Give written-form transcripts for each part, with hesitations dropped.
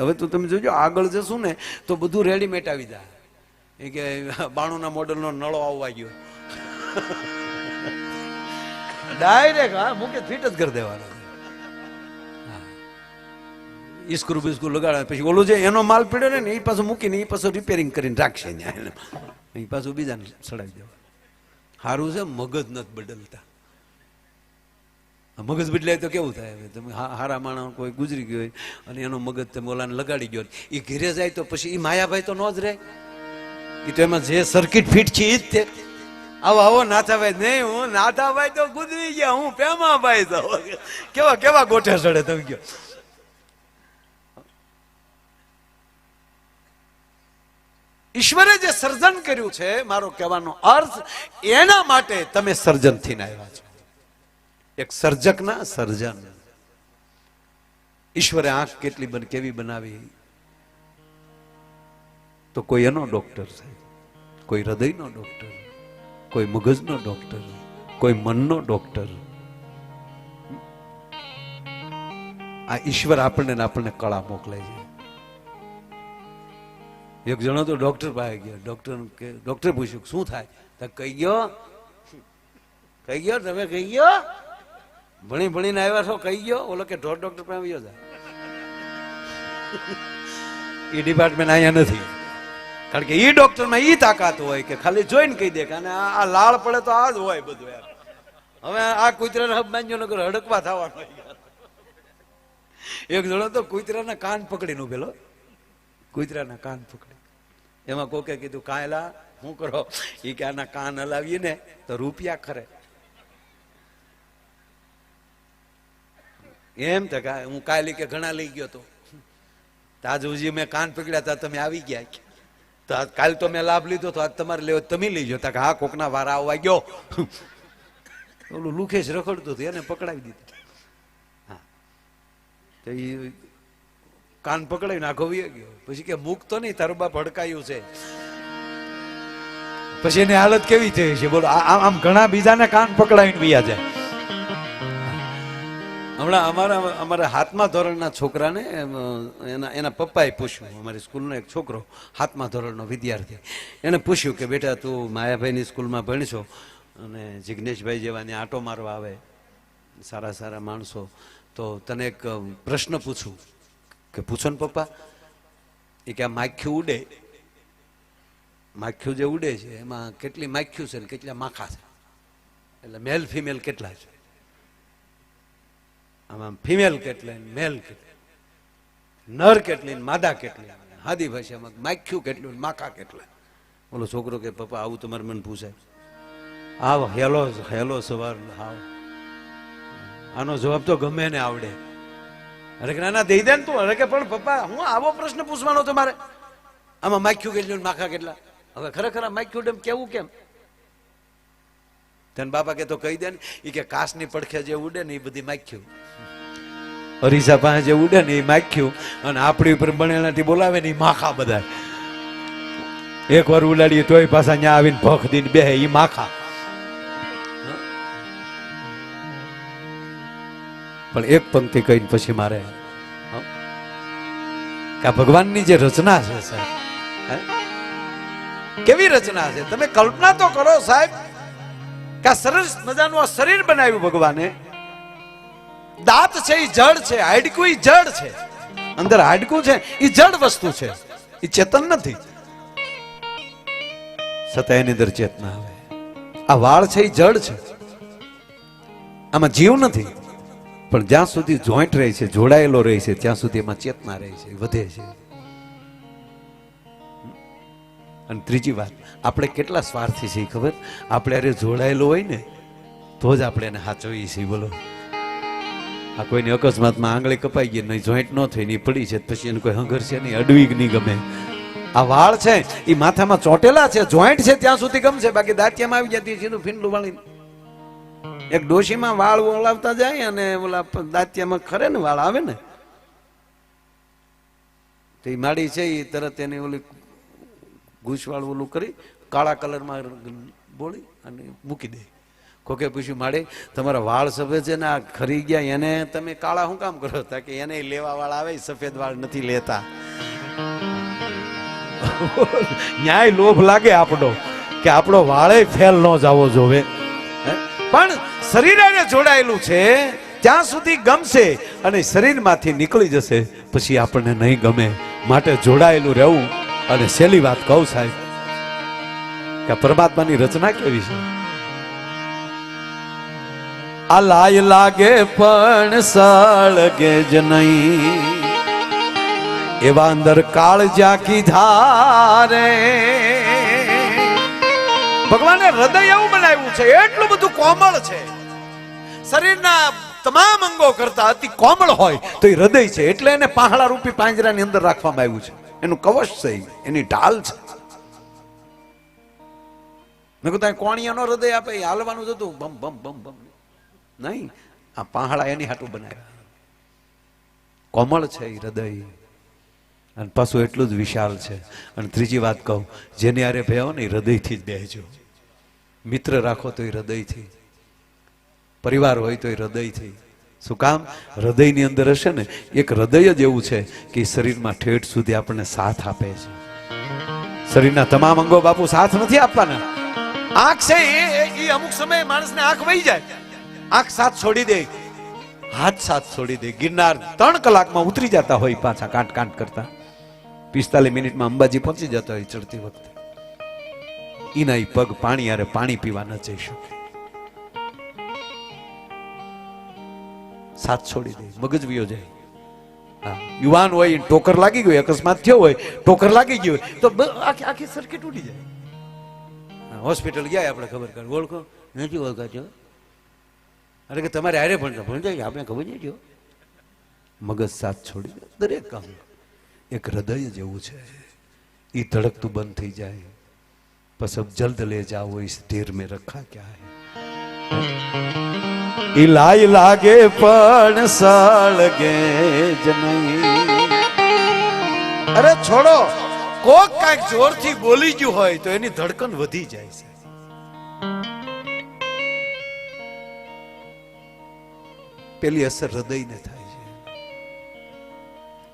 હવે તો તમે જોજો આગળ જશું ને તો બધું રેડીમેડ આવી જાય. એ કે 92ના મોડલનો નળો આવવા ગયો, ડાયરેક્ટ હા મૂકે ફિટ જ કરી દેવાનો. ઈસ્ક્રૂ બિસ્ક્રૂ લગાડે પછી ઓલું જે એનો માલ પડ્યો ને એ પાછું મૂકીને એ પાછું રિપેરિંગ કરીને રાખશે ને એ પાછું બીજાને ચડાવી દેવા. સારું છે મગજ નથી બદલતા. મગજ બદલાય તો કેવું થાય? હવે તમે હારા માણસ કોઈ ગુજરી ગયો હોય અને એનો મગજ તમે ઓલાને લગાડી ગયો, એ ઘેરે જાય તો પછી એ માયાભાઈ તો ન જ રહે. એ તો એમાં જે સર્કિટ ફિટ છે એ જ તે. આવો આવો નાથાભાઈ નહીં, હું નાથાભાઈ તો ગુજરી ગયા, હું પેમાભાઈ તો કેવા કેવા ગોઠે ચડે તમે ગયો. ઈશ્વરે જે સર્જન કર્યું છે, મારો કહેવાનો અર્થ એના માટે તમે સર્જન થઈને આવ્યા છો. એક સર્જકના સર્જન. ઈશ્વરે આંખ કેટલી કેવી બનાવી તો કોઈ એનો ડોક્ટર છે, કોઈ હૃદયનો ડોક્ટર, કોઈ મગજનો ડોક્ટર, કોઈ મનનો ડોક્ટર. આ ઈશ્વર આપણને કળા મોકલે છે. એક જણો તો ડોક્ટર પાસે ગયો, ડોક્ટર પૂછ્યું શું થાય? કહી ગયો તમે કહી ગયો ભણીને આવ્યા છો, કહી ગયો. ઓલો કે ડોક્ટર પાસે આવ્યો જાય. એ ડિપાર્ટમેન્ટ અહીંયા નથી, કારણ કે એ ડોક્ટરમાં એ તાકાત હોય કે ખાલી જોઈને કહી દે કે આ લાળ પડે તો આ જ હોય બધું. યાર હવે આ કૂતરાને હબ બાંધ્યો નગર હડકવા થવાનો. એક જણો તો કૂતરાના કાન પકડીને ઉભેલો, કૂતરાના કાન પકડી. એમાં કોકે કીધું કાયલા શું કરો? એ કે આના કાન હલાવીએ ને તો રૂપિયા ખરે. એમ તો હું કાયલી કે ઘણા લઈ ગયો તો આજ સુધી મેં કાન પકડ્યા હતા, તમે આવી ગયા તો કાલ તો મેં લાભ લીધો તો આજ તમારે લેવો તમે લઈ ગયો. હા કોકના વારા આવવા ગયો. ઓલું લુખેશ રખડતું હતું એને પકડાવી દીધું. હા તો એ કાન પકડાવીને આખો વી ગયો. પછી કે મૂકતો નહીં, તારું બાપ હડકાયું છે. પછી એની હાલત કેવી થઈ છે બોલો? આમ ઘણા બીજાને કાન પકડાવીને વિયા જાય. હમણાં અમારા 7મા ધોરણના છોકરાને એના પપ્પાએ પૂછ્યું, અમારી સ્કૂલનો એક છોકરો 7મા ધોરણનો વિદ્યાર્થી, એને પૂછ્યું કે બેટા તું માયાભાઈની સ્કૂલમાં ભણશો અને જિગ્નેશભાઈ જેવાને આંટો મારવા આવે સારા સારા માણસો, તો તને એક પ્રશ્ન પૂછું. કે પૂછો ને પપ્પા. એ કે આ માખ્યું ઉડે, માખ્યું જે ઉડે છે એમાં કેટલી માખ્યું છે ને કેટલા માખા છે? એટલે મેલ ફિમેલ કેટલા છે? આમાં ફિમેલ કેટલી, મેલ કેટલી, નર કેટલી, માદા કેટલી? હાદી ભાષામાં માખ્યું કેટલું, માખા કેટલા? બોલો છોકરો કે પપ્પા આવું તમારે મને પૂછાય? આવ હેલો સવાર હાવ, આનો જવાબ તો ગમે ને આવડે. અરે કે નાના દઈ દે ને તું. અરે કે પણ પપ્પા હું આવો પ્રશ્ન પૂછવાનો તમારે? આમાં માખ્યું કેટલું, માખા કેટલા? હવે ખરેખર આ માખ્યું એમ કેવું કેમ? તને બાપા કે તો કહી દે ને. એ કે કાસની પડખે જે ઉડે ને એ બધી માખ્યું, અરીસા પાસે જે ઉડે ને એ માખ્યું, અને આપણી ઉપર બનેલાથી બોલાવે ને એ માખા બધા. એક વાર ઉડાડીએ તોય પાછા ત્યાં આવીને ભખ દઈને બેહે, એ માખા. પણ એક પંક્તિ કહીને પછી મારે કે આ ભગવાનની જે રચના છે સાહેબ, કેવી રચના છે તમે કલ્પના તો કરો સાહેબ. કે સરસ મજાનું આ શરીર બનાવ્યું ભગવાને. દાંત છે એ જડ છે, હાડકું એ જડ છે, અંદર હાડકું છે એ જડ વસ્તુ છે, એ ચેતન નથી. છતાં એની અંદર ચેતના આવે. આ વાળ છે એ જડ છે, આમાં જીવ નથી. પણ જ્યાં સુધી જોઈન્ટ રહે છે, જોડાયેલો રહે છે, ત્યાં સુધી એમાં ચેતના રહે છે, વધે છે. અને ત્રીજી વાત, આપણે કેટલા સ્વાર્થી છીએ ખબર? આપણે અરે જોડાયેલો હોય ને તો જ આપણે એને સાચવીએ છીએ. બોલો આ કોઈની અકસ્માતમાં આંગળી કપાઈ ગઈ નહીં, જોઈન્ટ ન થઈ ની પડી છે, પછી એને કોઈ હંગર છે નહીં, અડવી નહીં ગમે. આ વાળ છે એ માથામાં ચોટેલા છે, જોઈન્ટ છે ત્યાં સુધી ગમશે, બાકી દાંતિયામાં આવી જતી સીધું ફીંડલું વાળી. એક ડોશીમાં વાળ ઓલાવતા જાય અને ઓલા દાંતિયામાં ખરે ને વાળ આવે ને, તો એ માડી છે એ તરત એને ઓલી ઘૂસવાળ ઓલું કરી કાળા કલરમાં બોળી અને મૂકી દે. કોકે પૂછ્યું માડે તમારા વાળ સફેદ છે ને આ ખરી ગયા એને તમે કાળા શું કામ કરો? તા કે એને લેવા વાળા આવે સફેદ વાળ નથી લેતા. ન્યાય લોભ લાગે આપણો કે આપણો વાળે ફેલ ન જવો જોવે, પણ શરીર એને જોડાયેલું છે ત્યાં સુધી ગમશે અને શરીરમાંથી નીકળી જશે પછી આપણને નહીં ગમે. માટે જોડાયેલું રહેવું. અને છેલ્લી વાત કહું સાહેબ કે પરમાત્માની રચના કેવી છે. આ લાય લાગે પણ સળગે જ નહીં, એવા અંદર કાળજા કીધા રે. ભગવાને હૃદય એવું બનાવ્યું છે, એટલું બધું કોમળ છે. શરીરના તમામ અંગો કરતા અતિ કોમળ હોય તો એ હૃદય છે. એટલે એને પહાડા રૂપી પાંજરાની અંદર રાખવામાં આવ્યું છે. એનું કવચ છે, એની ઢાલ છે. મેં કીધું કોણિયાનો હૃદય આપે હાલવાનું જ હતું, બમ બમ બમ બમ નહીં. આ પહાડા એની હાટું બનાવ્યા. કોમળ છે એ હૃદય અને પાછું એટલું જ વિશાળ છે. અને ત્રીજી વાત કહું, જેની હારે ભેવો ને હૃદયથી જ બેહજો. મિત્ર રાખો તો એ હૃદયથી, પરિવાર હોય તો એ હૃદયથી. શું કામ? હૃદયની અંદર હશે ને એક હૃદય જ એવું છે કે શરીરમાં ઠેઠ સુધી આપણને સાથ આપે છે. શરીરના તમામ અંગો બાપુ સાથ નથી આપવાના. આંખ છે એ અમુક સમયે માણસને આંખ વહી જાય, આંખ સાથ છોડી દે, હાથ સાથ છોડી દે. ગિરનાર 3 કલાકમાં ઉતરી જતા હોય પાછા કાંટ કાંટ કરતા, 45 મિનિટમાં અંબાજી પહોંચી જતા હોય ચડતી વખતે. એના પગ પાણી યારે પાણી પીવા ન જઈ શકે, સાથ છોડી દે, મગજ વિયો જાય. હા, યુવાન હોય ટોકર લાગી ગયો, અકસ્માત થયો હોય, ટોકર લાગી ગયો હોય તો આખી સર્કિટ ઉડી જાય. હોસ્પિટલ ગયા આપણે ખબર કર, ઓળખો નથી ઓળખાતો, અરે કે તમારે હારે ભણતા આપણે ખબર નહીં જો. મગજ સાથ છોડી દે. દરેક કામ એક હૃદય જેવું છે, એ ધડકતું બંધ થઈ જાય બસ અબ જલ્દ લે જાઓ ઇસ ઢેર में रखा क्या है. ઇલાય લાગે પણ સળગે જ નહીં. અરે છોડો, કોક કાંઈક જોરથી બોલી ગયું હોય તો એની ધડકન વધી જાય છે. પેલી અસર હૃદયને થાય છે.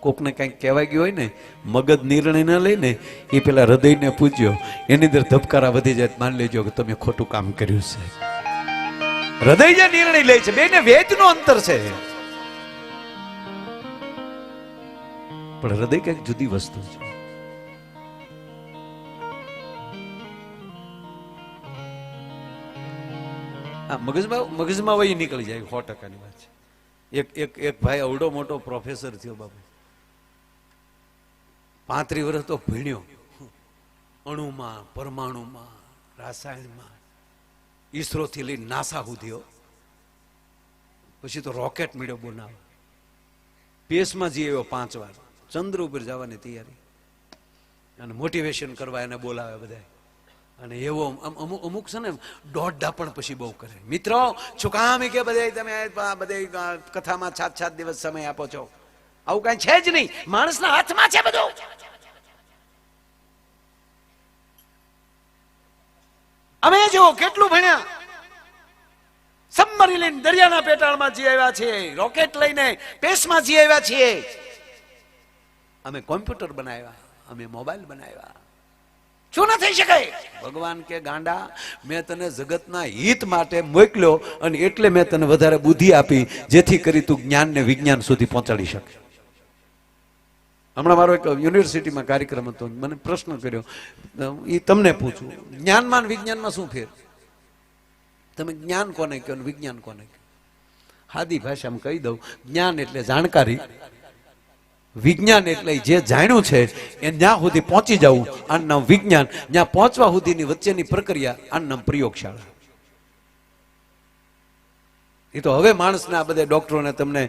કોકને કંઈક કહેવાય ગયું હોય ને, મગજ નિર્ણય ન લઈને એ પેલા હૃદયને પૂછ્યો, એની અંદર ધબકારા વધી જાય. માની લેજો કે તમે ખોટું કામ કર્યું છે. હૃદય જે નિર્ણય લે છે, બેને વેદનું અંતર છે. પણ હૃદય કઈક જુદી વસ્તુ છે. મગજમાં વહી નીકળી જાય, 100%ની વાત છે. એક ભાઈ અવડો મોટો પ્રોફેસર થયો બાબુ, 35 વર્ષ તો ભણ્યો, અણુમાં, પરમાણુમાં, રાસાયણમાં, ઈસરો થી લઈને નાસા સુધીઓ. પછી તો રોકેટ મળ્યો બનાવવા, સ્પેસમાં જઈ આવ્યો 5 વાર, ચંદ્ર ઉપર જવાની તૈયારી, અને મોટિવેશન કરવા એને બોલાવે બધા. અને એવો અમુક છે ને દોઢ પણ પછી બહુ કરે. મિત્રો શું કામ કે બધા તમે બધા કથામાં 7 દિવસ સમય આપો છો? આવું કઈ છે જ નહીં, માણસના હાથમાં છે બધું. અમે જો કેટલું ભણ્યા, સબમરીન લઈને દરિયાના પેટાળમાં જઈ આવ્યા છીએ, રોકેટ લઈને સ્પેસમાં જઈ આવ્યા છીએ, અમે કોમ્પ્યુટર બનાવ્યા, અમે મોબાઈલ બનાવ્યા. શું ન થઈ શકે? ભગવાન કે ગાંડા, મેં તને જગતના હિત માટે મોકલ્યો અને એટલે મેં તને વધારે બુદ્ધિ આપી જેથી કરી તું જ્ઞાન ને વિજ્ઞાન સુધી પહોંચાડી શકે. હમણાં મારો એક યુનિવર્સિટીમાં કાર્યક્રમ હતો, મને પ્રશ્ન કર્યો, એ તમને પૂછું, જ્ઞાનમાં વિજ્ઞાનમાં શું ફેર? તમે જ્ઞાન કોને કહો, વિજ્ઞાન કોને કહો? સાદી ભાષામાં કહી દઉં, જ્ઞાન એટલે જાણકારી, વિજ્ઞાન એટલે જે જાણ્યું છે એ જ્યાં સુધી પહોંચી જવું, આનું નામ વિજ્ઞાન. જ્યાં પહોંચવા સુધીની વચ્ચેની પ્રક્રિયા, આનું નામ પ્રયોગશાળા. એ તો હવે માણસના આ બધા ડોક્ટરોને તમને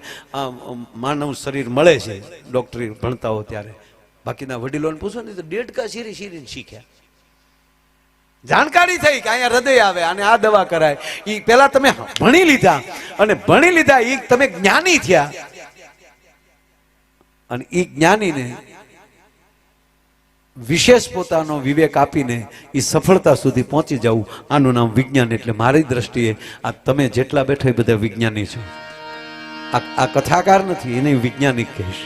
માનવ શરીર મળે છે ડોક્ટરી ભણતા હો ત્યારે. બાકીના વડીલોને પૂછો ને તો દેડકા શીરીને શીખ્યા. જાણકારી થઈ કે અહીંયા હૃદય આવે અને આ દવા કરાય. એ પેલા તમે ભણી લીધા, અને ભણી લીધા એ તમે જ્ઞાની થયા, અને એ જ્ઞાનીને વિશેષ પોતાનો વિવેક આપીને એ સફળતા સુધી પહોંચી જવું, આનું નામ વિજ્ઞાન. એટલે મારી દ્રષ્ટિએ આ તમે જેટલા બેઠા એ બધા વિજ્ઞાની છો. આ કથાકાર નથી, એને વિજ્ઞાનિક કહીશ.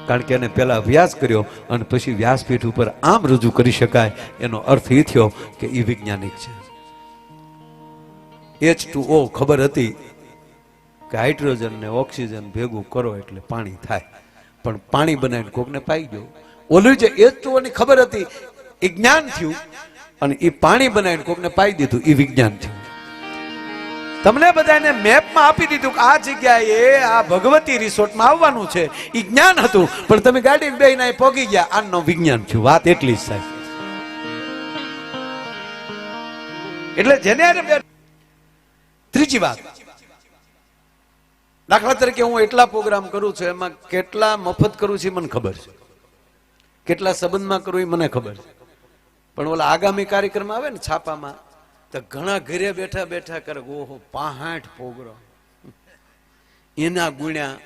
કારણ કે એને પહેલા અભ્યાસ કર્યો અને પછી વ્યાસપીઠ ઉપર આમ રજૂ કરી શકાય, એનો અર્થ એ થયો કે એ વૈજ્ઞાનિક છે. H2O ખબર હતી કે હાઇડ્રોજન ને ઓક્સિજન ભેગું કરો એટલે પાણી થાય, પણ પાણી બનાવીને કોકને પાઈ ગયો. ઓલું જે H2O ની ખબર હતી એ જ્ઞાન થયું, અને એ પાણી બનાવીને કોકને પાઈ દીધું એ વિજ્ઞાન થયું. તમને બધાને મેપમાં આપી દીધું કે આ જગ્યાએ આ ભગવતી રિસોર્ટમાં આવવાનું છે, એ જ્ઞાન હતું, પણ તમે ગાડી બેહીને પહોંચી ગયા, આનું વિજ્ઞાન થયું. વાત એટલી જ સાહેબ. એટલે જેને ત્રીજી વાત, દાખલા તરીકે હું એટલા પ્રોગ્રામ કરું છું, એમાં કેટલા મફત કરું છું મને ખબર છે, કેટલા સંબંધમાં કરું એ મને ખબર છે. પણ ઓલા આગામી કાર્યક્રમ આવે ને છાપામાં, તો ઘણા ઘરે બેઠા બેઠા કરે, ઓહો 65 પ્રોગ્રામ, એના ગુણ્યા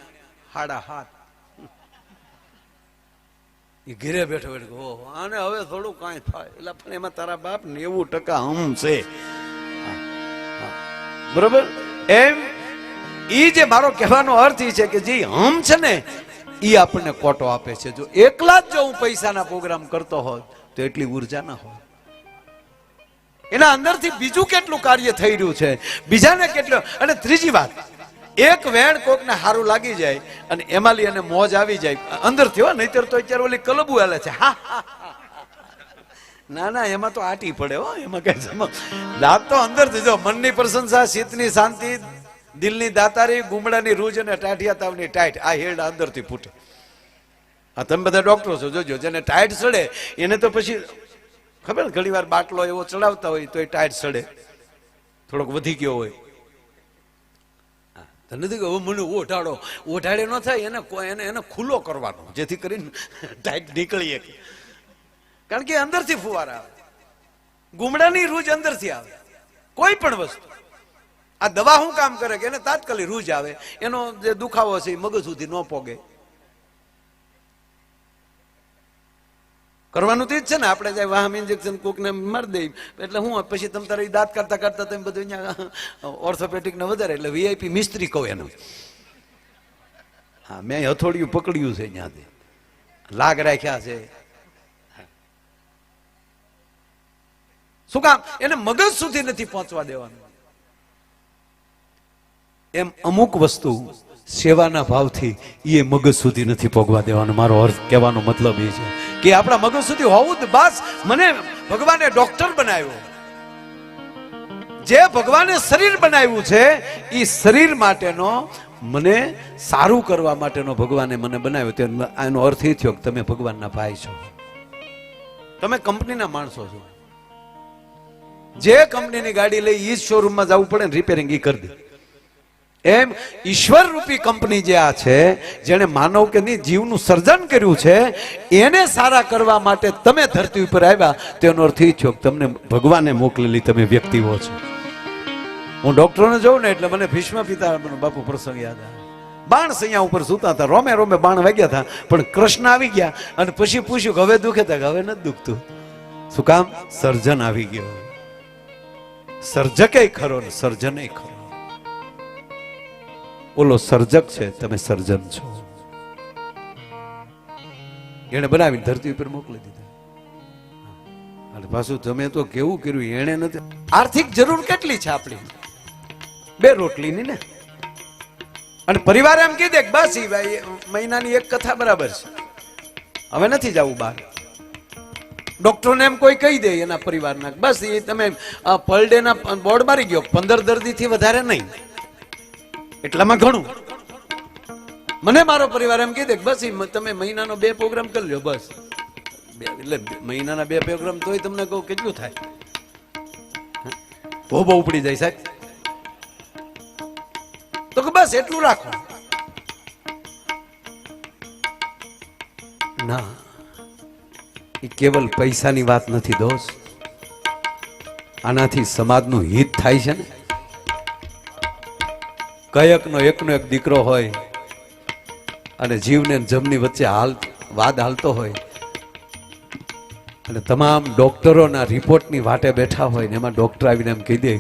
7.5. એ ઘરે બેઠો બેઠો ઓહો આને હવે થોડું કાંઈ થાય, એટલે પણ એમાં તારા બાપ 90% હમ છે. બરોબર? એમ ઈ જે મારો કહેવાનો અર્થ એ છે કે જે હમ છે ને ઈ આપણને કોટો આપે છે. જો એકલા જ જો હું પૈસાના પ્રોગ્રામ કરતો હોત તો એટલી ઉર્જા ના હોય. એના અંદરથી બીજું કેટલું કાર્ય થઈ રહ્યું છે, બીજાને કેટલું. અને ત્રીજી વાત, એક વેણ કોકને સારું લાગી જાય અને એમાં લઈ અને મોજ આવી જાય અંદરથી, હો, નહીતર તો અત્યારે ઓલી કલબુ હાલે છે. હા ના ના, એમાં તો આટી પડે હો, એમાં કઈ દાંત તો અંદરથી. જો મનની પ્રશંસા, શીતની શાંતિ, દિલની દાતારી, ગુમડાની રૂજ અને ટાઢિયા તાવની ટાઈટ, આ હેરડા અંદરથી ફૂટે. આ તમે બધા ડોક્ટરો છો, જોજો. જેને ટાઈટ સડે એને તો પછી ખબર, ઘણી વાર બાટલો એવો ચડાવતા હોય તો એ ટાઈટ સડે, થોડોક વધી ગયો હોય. નથી કે મને ઓઢાડો, ઓઢાડે ન થાય, એને ખુલ્લો કરવાનો, જેથી કરીને ટાઈટ નીકળીએ. કારણ કે અંદરથી ફુવારા આવે, ગુમડાની રૂજ અંદરથી આવે. કોઈ પણ વસ્તુ, આ દવા શું કામ કરે કે એને તાત્કાલિક રૂજ આવે, એનો જે દુખાવો છે એ મગજ સુધી ન પોગે. કરવાનું તો જ છે ને. આપણે જાય વાહમ ઇન્જેક્શન કોકને મારી દઈ એટલે હું પછી તમે તારે દાંત કરતા કરતા તમે બધું અહીંયા ઓર્થોપેડિક ને વધારે, એટલે VIP મિસ્ત્રી કહું એનું. હા, મેં હથોડિયું પકડ્યું છે, અહીંયાથી લાગ રાખ્યા છે. શું કામ? એને મગજ સુધી નથી પહોંચવા દેવાનું. એમ અમુક વસ્તુ સેવાના ભાવથી એ મગજ સુધી નથી પહોંચવા દેવાનું. મારો અર્થ કહેવાનો મતલબ એ છે કે આપણા મગજ સુધી હોવું જ. બસ મને ભગવાને ડોક્ટર બનાવ્યો, જે ભગવાને શરીર બનાવ્યું છે એ શરીર માટેનો, મને સારું કરવા માટેનો ભગવાને મને બનાવ્યો. એનો અર્થ એ થયો કે તમે ભગવાનના ભાઈ છો, તમે કંપનીના માણસો છો. જે કંપનીની ગાડી લઈ એ જ શોરૂમમાં જવું પડે ને રિપેરિંગ એ કરી દે. એમ ઈશ્વર રૂપી કંપની જે આ છે, જેને માનવ કે નહીં જીવનું સર્જન કર્યું છે, એને સારા કરવા માટે તમે ધરતી ઉપર આવ્યા, તેનો અર્થ એ થયો કે તમને ભગવાને મોકલેલી તમે વ્યક્તિઓ છો. હું ડોક્ટરોને જોઉં ને એટલે મને ભીષ્મ પિતામહ બાપુ પ્રસંગ યાદ આવે. બાણ સૈયા ઉપર સૂતા હતા, રોમે રોમે બાણ વાગ્યા હતા, પણ કૃષ્ણ આવી ગયા અને પછી પૂછ્યું કે હવે દુખે હતા? હવે નથી દુખતું. શું કામ? સર્જન આવી ગયો. સર્જકે ખરો ને સર્જને ખરો. ઓલો સર્જક છે, તમે સર્જન છો. એને બનાવીને ધરતી ઉપર મોકલી દીધા. અને પાછું તમે તો કેવું કર્યું, એને નથી. આર્થિક જરૂર કેટલી છે આપણી? 2 રોટલીની ને. અને પરિવાર એમ કહી દે કે બસ ભાઈ મહિનાની એક કથા બરાબર છે, હવે નથી જવું બહાર. ડોક્ટરોને એમ કોઈ કહી દે એના પરિવારના, બસ એ તમે પર ડે ના બોર્ડ મારી ગયો, 15 દર્દીથી વધારે નહીં, એટલામાં ઘણું. મને મારો પરિવાર એમ કહી દે બસ તમે મહિનાનો 2 પ્રોગ્રામ કરી લો, બસ. એટલે મહિનાના 2 પ્રોગ્રામ તોય તમને કહું કેટલું થાય? બહુ ઉપડી જાય સાહેબ. તો કે બસ એટલું રાખો. ના, એ કેવલ પૈસાની વાત નથી દોસ્ત. આનાથી સમાજનું હિત થાય છે ને. કયકનો એકનો એક દીકરો હોય અને જીવને જમની વચ્ચે વાદ હાલતો હોય, અને તમામ ડોક્ટરોના રિપોર્ટની વાટે બેઠા હોય ને એમાં ડોક્ટર આવીને એમ કહી દે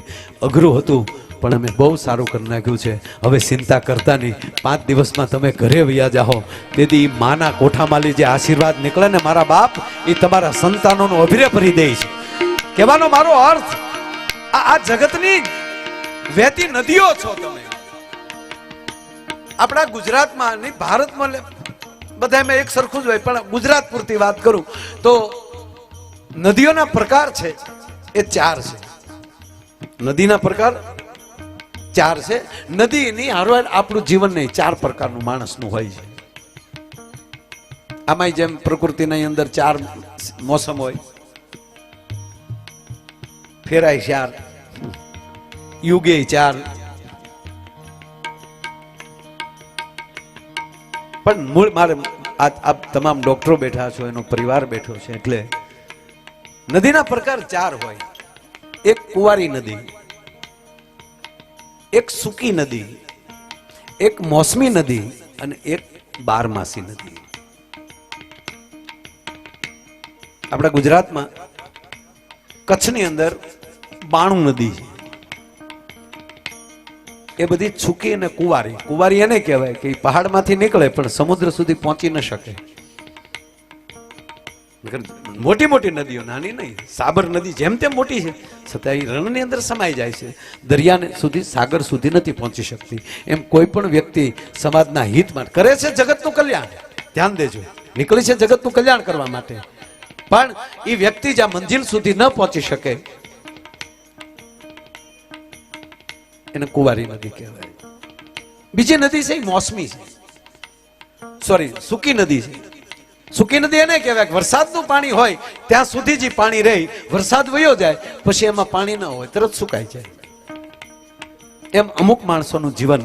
અઘરું હતું પણ અમે બહુ સારું કરી નાખ્યું છે, હવે ચિંતા કરતા નહીં, 5 દિવસમાં તમે ઘરે વયા જાઓ. તેથી માના કોઠામાંથી જે આશીર્વાદ નીકળે ને મારા બાપ, એ તમારા સંતાનોનો અભિરે ભરી દે છે. કહેવાનો મારો અર્થ આ જગતની વહેતી નદીઓ છો તમે. આપણા ગુજરાતમાં નહીં, ભારતમાં બધામાં એક સરખું જ હોય, પણ ગુજરાત પૂરતી વાત કરું તો નદીઓના પ્રકાર છે એ 4 છે. નદીના પ્રકાર 4 છે. નદીની હારવાર આપણું જીવન નહીં, 4 પ્રકારનું માણસનું હોય છે. આમાં જેમ પ્રકૃતિની અંદર 4 મોસમ હોય, ફેરાય 4, યુગે 4, પણ મૂળ મારે આ તમામ ડોક્ટરો બેઠા છો, એનો પરિવાર બેઠો છે, એટલે નદીના પ્રકાર 4 હોય. એક કુંવારી નદી, એક સૂકી નદી, એક મોસમી નદી અને એક બારમાસી નદી. આપણા ગુજરાતમાં કચ્છની અંદર 92 નદી છે. એ બધી સૂકી અને કુંવારી. કુંવારી એને કહેવાય કે પહાડમાંથી નીકળે પણ સમુદ્ર સુધી પહોંચી ન શકે. મોટી મોટી નદીઓ, નાની નહીં. સાબર નદી જેમ તેમ મોટી છે છતાં એ રણની અંદર સમાઈ જાય છે, દરિયાને સુધી, સાગર સુધી નથી પહોંચી શકતી. એમ કોઈ પણ વ્યક્તિ સમાજના હિત માટે કરે છે જગતનું કલ્યાણ, ધ્યાન દેજો, નીકળી છે જગતનું કલ્યાણ કરવા માટે, પણ એ વ્યક્તિ જ્યાં મંજિલ સુધી ન પહોંચી શકે એને કુંવારી નદી કહેવાય. બીજી નદી છે એ મોસમી છે, સોરી સૂકી નદી છે. સૂકી નદી એને કહેવાય કે વરસાદનું પાણી હોય ત્યાં સુધી જ પાણી રહી, વરસાદ વયો જાય પછી એમાં પાણી ન હોય, તરત સુકાઈ જાય. એમ અમુક માણસોનું જીવન,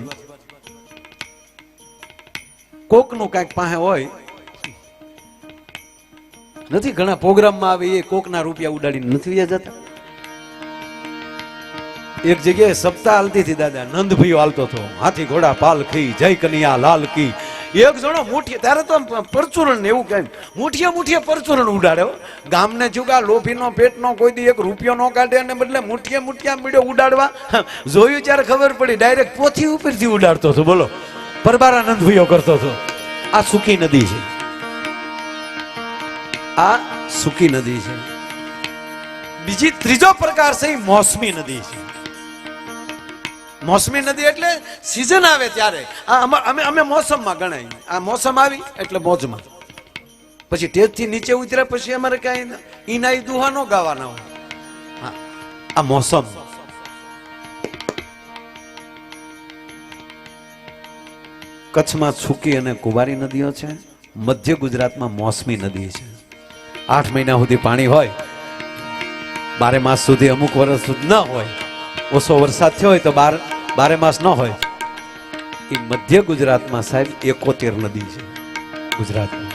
કોકનું કાંઈક પાસે હોય નથી, ઘણા પ્રોગ્રામમાં આવે એ કોકના રૂપિયા ઉડાડીને નથી વ્યા જતા. એક જગ્યાએ સપ્તાહ હાલતી હતી દાદા, નંદભાઈઓ હાલતો હતો, હાથી ઘોડા પાલખી, જય કનૈયા લાલ કી. એક જણો મુઠીએ, ત્યારે તો પરચુરણ ને એવું કઈ મુઠીએ મુઠીએ પરચુરણ ઉડાડ્યો. ગામને ચૂકા લોભીનો પેટનો કોઈ દી 1 રૂપિયો ન કાઢે અને બદલે મુઠીએ મુઠિયા મીડ્યો ઉડાડવા. જોયું ત્યારે ખબર પડી ડાયરેક્ટ પોથી ઉપરથી ઉડાડતો હતો. બોલો, પરબારાનંદ ભાઈઓ કરતો હતો. આ સૂકી નદી છે, આ સૂકી નદી છે. બીજી ત્રીજો પ્રકાર છે એ મોસમી નદી છે. મોસમી નદી એટલે સીઝન આવે ત્યારે, અમે મોસમમાં ગણાય. આ મોસમ આવી એટલે મોજમાં, પછી ટેજથી નીચે ઉતર્યા પછી અમારે કઈ ઈનાઈ દુહા ન ગાવાના હોય. હા, આ મોસમ. કચ્છમાં સૂકી અને કુંવારી નદીઓ છે, મધ્ય ગુજરાતમાં મોસમી નદી છે. 8 મહિના સુધી પાણી હોય, 12 માસ સુધી, અમુક વર્ષ સુધી ન હોય, ઓછો વરસાદ થયો હોય તો 12 માસ ન હોય. એ મધ્ય ગુજરાતમાં સાહેબ 71 નદી છે ગુજરાતમાં.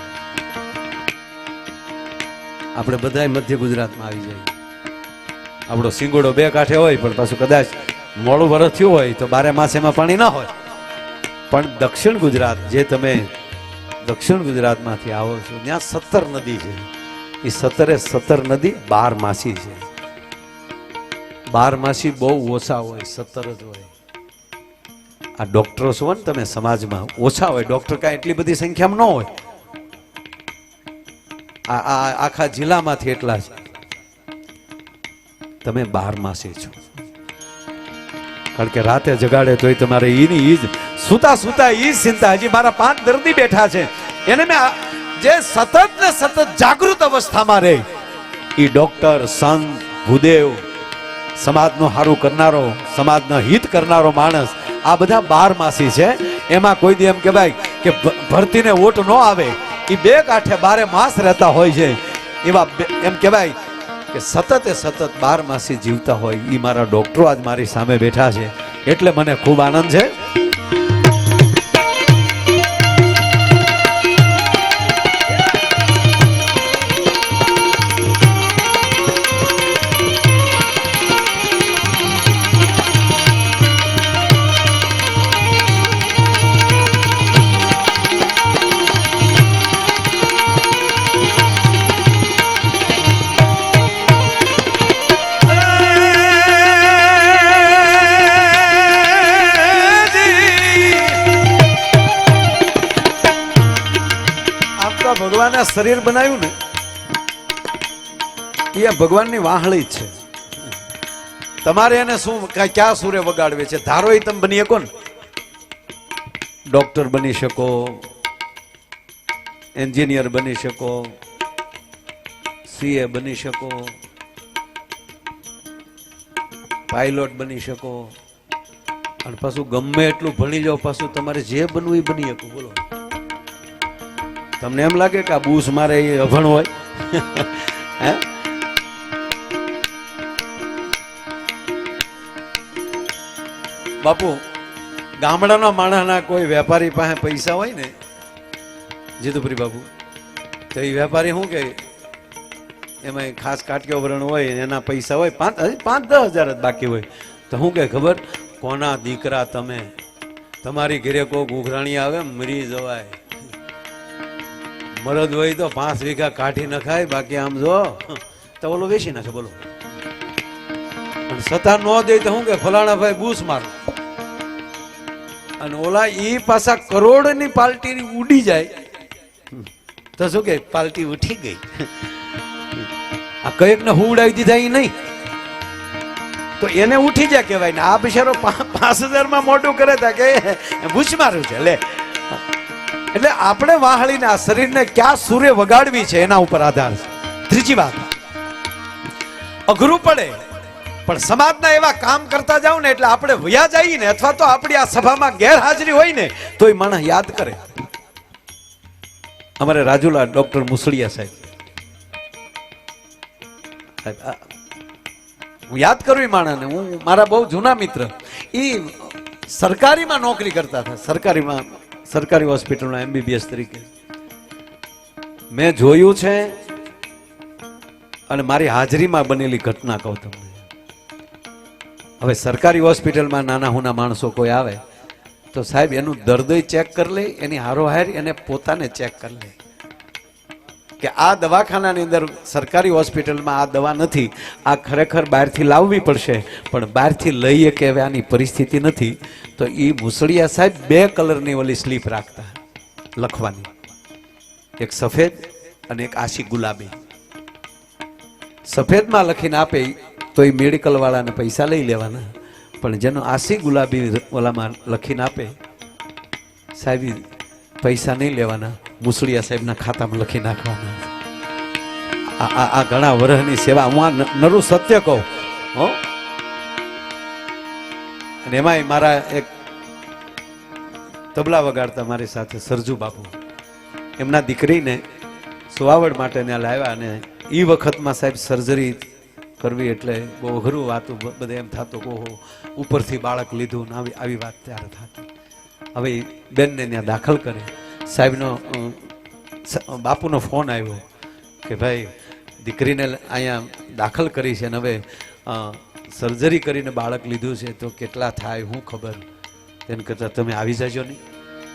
આપણે બધા મધ્ય ગુજરાતમાં આવી જાય. આપણો સિંગોડો 2 કાંઠે હોય પણ પાછું કદાચ મોડું વરસ થયું હોય તો 12 માસ એમાં પાણી ના હોય. પણ દક્ષિણ ગુજરાત, જે તમે દક્ષિણ ગુજરાતમાંથી આવો છો, ત્યાં 17 નદી છે. એ 17 નદી 12 માસી છે. 12 માસી બહુ ઓછા હોય, 17 જ હોય. આ ડોક્ટરો છો ને તમે સમાજમાં ઓછા હોય, ડોક્ટર કાંઈ એટલી બધી સંખ્યામાં ન હોય. આ આખા જિલ્લામાંથી એટલા છે. તમે 12 માસી છો, કારણ કે રાતે જગાડે તોય તમારે ઈ જ સુતા સુતા ઈ ચિંતા. હજી મારા 5 દર્દી બેઠા છે, એને મેં જે સતત ને સતત જાગૃત અવસ્થામાં રહે, ઈ ડોક્ટર, સંત, ભૂદેવ, સમાજનું સારું કરનારો, સમાજનો હિત કરનારો માણસ, આ બધા 12 માસી છે. એમાં કોઈ દી એમ કહેવાય કે ભરતીને ઓટ ન આવે, એ 2 કાંઠે 12 માસ રહેતા હોય છે. એવા એમ કહેવાય કે સતત 12 માસી જીવતા હોય. એ મારા ડોક્ટરો આજ મારી સામે બેઠા છે, એટલે મને ખૂબ આનંદ છે. ભગવાને આ શરીર બનાવ્યું ને એ ભગવાનની વાહળી જ છે. તમારે એને શું ક્યાં સૂર્ય વગાડવે છે? ધારો એ તમે બની શકો ને, ડોક્ટર બની શકો, એન્જિનિયર બની શકો, સીએ બની શકો, પાયલોટ બની શકો, અને પાછું ગમે એટલું ભણી જાઓ, પાછું તમારે જે બનવું એ બની શકો. બોલો, તમને એમ લાગે કે આ બૂસ મારે એ અભણ હોય? હે? બાપુ, ગામડાના માણસના કોઈ વેપારી પાસે પૈસા હોય ને, જીતુપુરી બાપુ, તો એ વેપારી શું કે એમાં ખાસ કાટક્યો વરણ હોય, એના પૈસા હોય 5-10 હજાર જ બાકી હોય, તો શું કે ખબર? કોના દીકરા તમે, તમારી ઘરે કોક ઉઘરાણી આવે મરી જવાય, મરદ હોય તો 5 વીઘા કાઢી નખાય, બાકી આમ જો તો ઓલો વેચી નાખે. બોલો, સતા ન દે તો શું કે ફલાણા ભાઈ બૂસ મારો, અને ઓલા ઈ પાછા કરોડની પાર્ટી ઉડી જાય તો શું કે પાર્ટી ઉઠી ગઈ. આ કઈક ને હું ઉડાવી દીધા એ નહીં તો એને ઉઠી જાય કહેવાય ને. આ બિચારો 5000 માં મોટું કરે તા કે ભૂસ મારું છે લે. એટલે આપણે વાહળીને આ શરીરને ક્યાં સૂર્ય વગાડવી છે એના ઉપર આધાર છે. ત્રીજી વાત, અઘરું પડે પણ સમાજના એવા કામ કરતા જાવ ને એટલે આપણે વયા જઈએ ને, અથવા તો આપણી આ સભામાં ગેરહાજરી હોય ને તો એ માણસ યાદ કરે. અમારે રાજુલા ડોક્ટર મુસળિયા સાહેબ, હું યાદ કરું એ માણસને, હું મારા બહુ જૂના મિત્ર, એ સરકારીમાં નોકરી કરતા હતા, સરકારી હોસ્પિટલમાં MBBS તરીકે મેં જોયું છે. અને મારી હાજરીમાં બનેલી ઘટના કહું તમને. હવે સરકારી હોસ્પિટલમાં નાના હુના માણસો કોઈ આવે તો સાહેબ એનું દર્દ ચેક કરી લે, એની હારોહાર એને પોતાને ચેક કરી લે કે આ દવાખાનાની અંદર સરકારી હોસ્પિટલમાં આ દવા નથી, આ ખરેખર બહારથી લાવવી પડશે, પણ બહારથી લઈએ કે હવે આની પરિસ્થિતિ નથી. તો એ મુસળિયા સાહેબ 2 કલરની ઓલી સ્લીપ રાખતા લખવાની, એક સફેદ અને એક આશી ગુલાબી. સફેદમાં લખીને આપે તો એ મેડિકલ વાળાને પૈસા લઈ લેવાના, પણ જેનો આશી ગુલાબી ઓલામાં લખીને આપે સાહેબ પૈસા નહીં લેવાના, મુસળિયા સાહેબના ખાતામાં લખી નાખવાના. આ ઘણા વર્ષની સેવા, હું આ નરું સત્ય કહું હો. અને એમાંય મારા એક તબલા વગાડતા મારી સાથે સરજુ બાપુ, એમના દીકરીને સુવાવડ માટે ત્યાં લાવ્યા, અને એ વખતમાં સાહેબ સર્જરી કરવી એટલે બહુ અઘરું વાતું, બધે એમ થતું કે ઓહો ઉપરથી બાળક લીધું ને આવી વાત ત્યારે થતી. હવે બેનને ત્યાં દાખલ કરે, સાહેબનો બાપુનો ફોન આવ્યો કે ભાઈ દીકરીને અહીંયા દાખલ કરી છે ને હવે સર્જરી કરીને બાળક લીધું છે તો કેટલા થાય હું ખબર. તેને કરતાં તમે આવી જજો નહીં.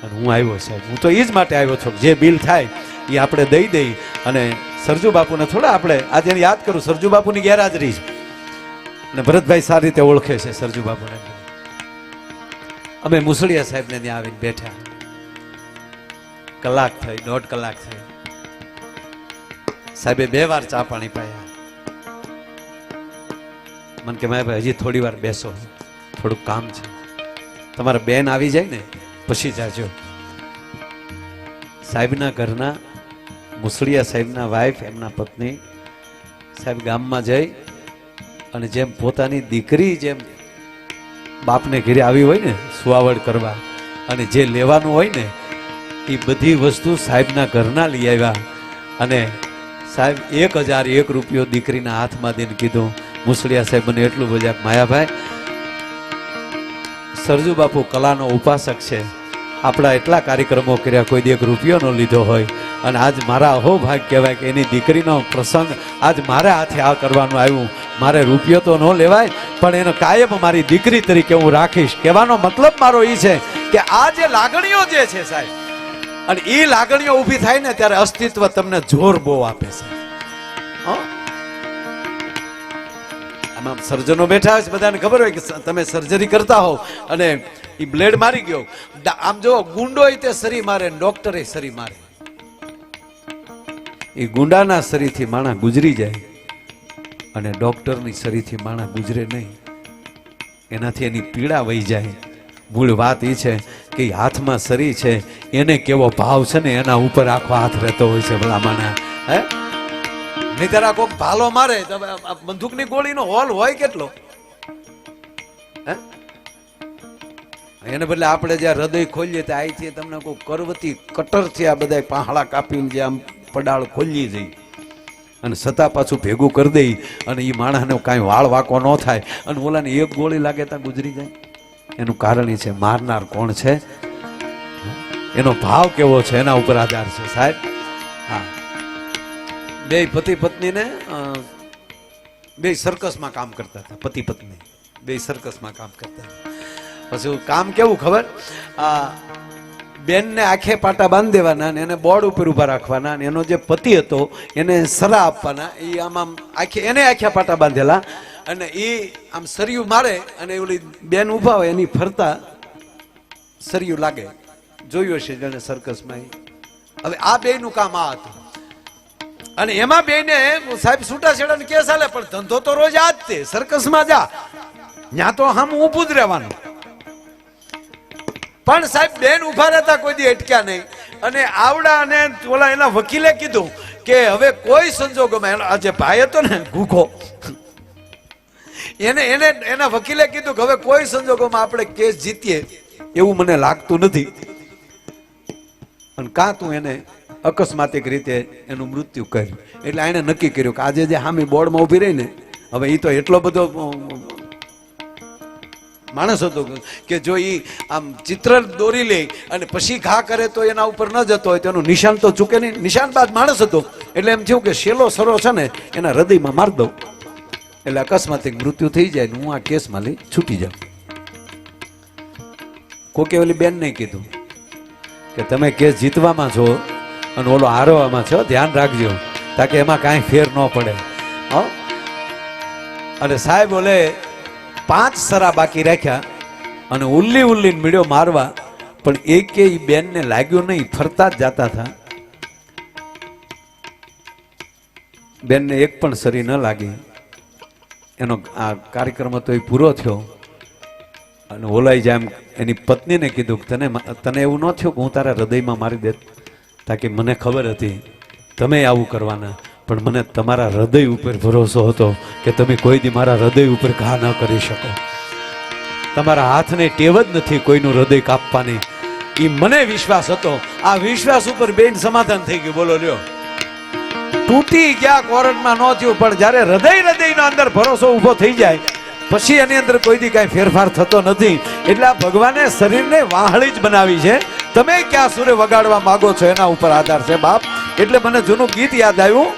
અને હું આવ્યો સાહેબ, હું તો એ જ માટે આવ્યો છું જે બિલ થાય એ આપણે દઈ દઈ. અને સરજુ બાપુને થોડા આપણે આજે યાદ કરું, સરજુ બાપુની ગેરહાજરી છે અને ભરતભાઈ સારી રીતે ઓળખે છે સરજુ બાપુને. અમે મુસળિયા સાહેબને ત્યાં આવીને બેઠા, કલાક થઈ, 1.5 કલાક થઈ. સાહેબે 2 વાર ચા પાણી પાયા. મને કે ભાઈ હજી થોડી વાર બેસો, થોડુંક કામ છે, તમારા બેન આવી જાય ને પછી જાજો. સાહેબના ઘરના મુસળિયા સાહેબના વાઈફ, એમના પત્ની સાહેબ ગામમાં જઈ અને જેમ પોતાની દીકરી જેમ બાપને ઘેરે આવી હોય ને સુવાવડ કરવા, અને જે લેવાનું હોય ને એ બધી વસ્તુ સાહેબના ઘરના લઈ આવ્યા. અને સાહેબ 1001 રૂપિયો દીકરીના હાથમાં દઈને કીધું, મુસળિયા સાહેબ મને એટલું બોલ્યા, માયાભાઈ સરજુ બાપુ કલાનો ઉપાસક છે, આપણા એટલા કાર્યક્રમો કર્યા, કોઈ દી 1 રૂપિયો નો લીધો હોય, અને આજ મારા અહોભાગ કહેવાય કે એની દીકરીનો પ્રસંગ આજ મારા હાથે આ કરવાનું આવ્યું. મારે રૂપિયો તો ન લેવાય પણ એનો કાયમ મારી દીકરી તરીકે હું રાખીશ. કહેવાનો મતલબ મારો એ છે કે આ જે લાગણીઓ જે છે સાહેબ, અને એ લાગણીઓ ઊભી થાય ને ત્યારે અસ્તિત્વ તમને જોર બહુ આપે છે. આમાં સર્જનો બેઠા છે, બધાને ખબર હોય કે તમે સર્જરી કરતા હો અને એ બ્લેડ મારી ગયો, આમ જો ગુંડો તે સરી મારે, ડોક્ટરે સરી મારે. એ ગુંડાના શરીરથી માણસ ગુજરી જાય અને ડોક્ટરની શરીરથી માણસ ગુજરે નહીં, એનાથી એની પીડા વહી જાય. મૂળ વાત એ છે કે હાથમાં શરીર છે એને કેવો ભાવ છે ને એના ઉપર આખો હાથ રહેતો હોય છે ભલામાના. હે નહીતર આ કોક ભાલો મારે તો બંદૂકની ગોળીનો હોલ હોય કેટલો? હે એને બદલે આપણે જ્યાં હૃદય ખોલીએ તો અહીંથી તમને કોઈ કરવતી કટરથી આ બધા પાંહળા કાપીને જે આમ પડાળ ખોલી જઈ અને છતાં પાછું ભેગું કરી દઈ અને એ માણસને કાંઈ વાળ વાંકો ન થાય અને ઓલાને એક ગોળી લાગે ત્યાં ગુજરી જાય. એનું કારણ એ છે મારનાર કોણ છે, એનો ભાવ કેવો છે એના ઉપર આધાર છે સાહેબ. હા, બે પતિ પત્નીને બે સર્કસમાં કામ કરતા હતા. પતિ પત્ની બે સર્કસમાં કામ કરતા હતા. પછી કામ કેવું ખબર, બેનને આંખે પાટા બાંધી દેવાના અને એને બોર્ડ ઉપર ઉભા રાખવાના અને એનો જે પતિ હતો એને સલાહ આપવાના. એ આમ આખે એને આંખે પાટા બાંધેલા અને એ આમ સરિયું મારે અને ઓલી બેન ઊભા હોય એની ફરતા સરિયું લાગે. જોયું હશે જેને સર્કસમાં. હવે આ બેયનું કામ આ હતું અને એમાં બેને સાહેબ છૂટાછેડાને કેસ હાલે પણ ધંધો તો રોજ આ જ તે. સર્કસમાં જા ત્યાં તો હમ ઊભું જ રહેવાનું. પણ સાહેબ બેન ઉભા રહેતા કોઈ દી અટક્યા નહીં અને આવડા અને ઓલા એના વકીલે કીધું કે હવે કોઈ સંજોગોમાં આ જે ભાઈ હતો ને ભૂખો એના વકીલે કીધું કે હવે કોઈ સંજોગોમાં આપણે કેસ જીતીએ એવું મને લાગતું નથી અને કાં તું એને અકસ્માતિક રીતે એનું મૃત્યુ કર્યું. એટલે એણે નક્કી કર્યું કે આજે જે હામી બોર્ડમાં ઊભી રહી ને હવે એ તો એટલો બધો માણસ હતો કે જો એ આમ ચિત્ર દોરી લે અને પછી ઘા કરે તો એના ઉપર ન જતો હોય તો એનું નિશાન તો ચૂકે નહીં. નિશાનબાદ માણસ હતો એટલે એમ થયું કે શેલો સરો છે ને એના હૃદયમાં માર દઉં એટલે અકસ્માતિક મૃત્યુ થઈ જાય ને હું આ કેસમાં લઈ છૂટી જાઉં. કોકે ઓલી બેન ને કીધું કે તમે કેસ જીતવામાં છો અને ઓલો હારવામાં છો, ધ્યાન રાખજો તાકે એમાં કાંઈ ફેર ન પડે. અને સાહેબ ઓલે 5 સરા બાકી રાખ્યા અને ઉલ્લી ઉલ્લીને મીડ્યો મારવા પણ એકે બેનને લાગ્યું નહીં. ફરતા જ જતા હતા. બેનને એક પણ સરી ન લાગી. એનો આ કાર્યક્રમ હતો એ પૂરો થયો અને ઓલાઈ જેમ એની પત્નીને કીધું કે તને એવું ન થયું કે હું તારા હૃદયમાં મારી દેત? તાકે મને ખબર હતી તમે આવું કરવાના પણ મને તમારા હૃદય ઉપર ભરોસો હતો કે તમે કોઈ દી મારા હૃદય ઉપર ઘા ન કરી શકો. તમારા હાથને ટેવ જ નથી કોઈનું હૃદય કાપવાની. એ મને વિશ્વાસ હતો. આ વિશ્વાસ ઉપર બેન સમાધાન થઈ ગયું. બોલો લ્યો, તૂટી ગયા કોર્ટમાં ન થયું પણ જ્યારે હૃદયનો અંદર ભરોસો ઊભો થઈ જાય પછી એની અંદર કોઈ દી કાંઈ ફેરફાર થતો નથી. એટલે આ ભગવાને શરીરને વાહળી જ બનાવી છે. તમે ક્યાં સુરે વગાડવા માંગો છો એના ઉપર આધાર છે બાપ. એટલે મને જૂનું ગીત યાદ આવ્યું.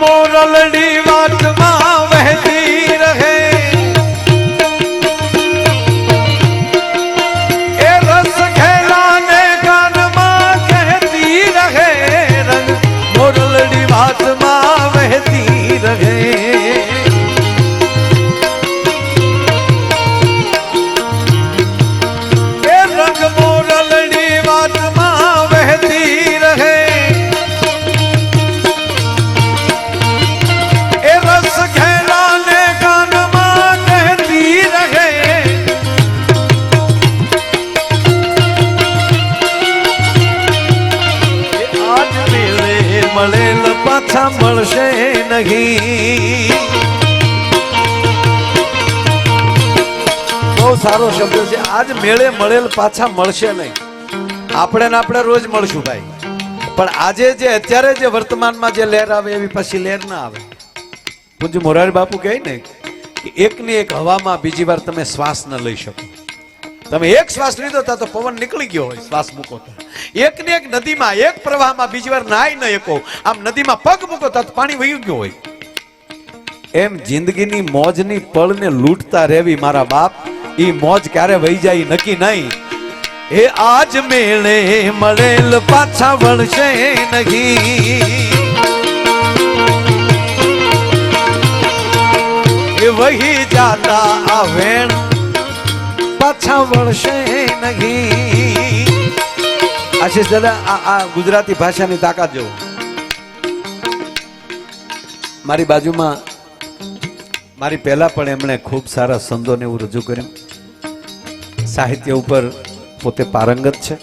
મોરલડી વાતમાં વહેતી રહે એ રસ ખેલાને કાનમાં કહેતી રહે રંગ મોરલડી વાતમાં વહેતી રહે એ રંગ મોરલડી વાતમાં વહેતી રહે પાછા મળશે નહીં. બહુ સારો શબ્દ છે. આજ મેળે મળેલ પાછા મળશે નહીં. આપણે રોજ મળશું ભાઈ પણ આજે જે અત્યારે જે વર્તમાનમાં જે લહેર આવે એવી પછી લહેર ના આવે. પૂજ્ય મોરારી બાપુ કહે ને કે એકની એક હવામાં બીજી વાર તમે શ્વાસ ન લઈ શકો. તમે એક શ્વાસ લીધો તા તો પવન નીકળી ગયો હોય શ્વાસ મૂકો તો એક ને એક નદીમાં એક પ્રવાહમાં બીજી વાર નાઈ ન શકો આમ નદીમાં પગ મૂકો તો પાણી વહી ગયું હોય એમ જિંદગીની મોજની પળને લૂંટતા રહેવી મારા બાપ ઈ મોજ ક્યારે વહી જાય નક્કી નહીં એ આજ મેળે મળેલ પાછા વળશે નહીં એ વહી જાતા આ વેણ પાછા વળશે નહીં આશીષ દાદા આ ગુજરાતી ભાષાની તાકાત જો મારી બાજુમાં મારી પહેલા પણ એમણે ખૂબ સારા સંતોને એવું રજૂ કર્યું સાહિત્ય ઉપર પોતે પારંગત છે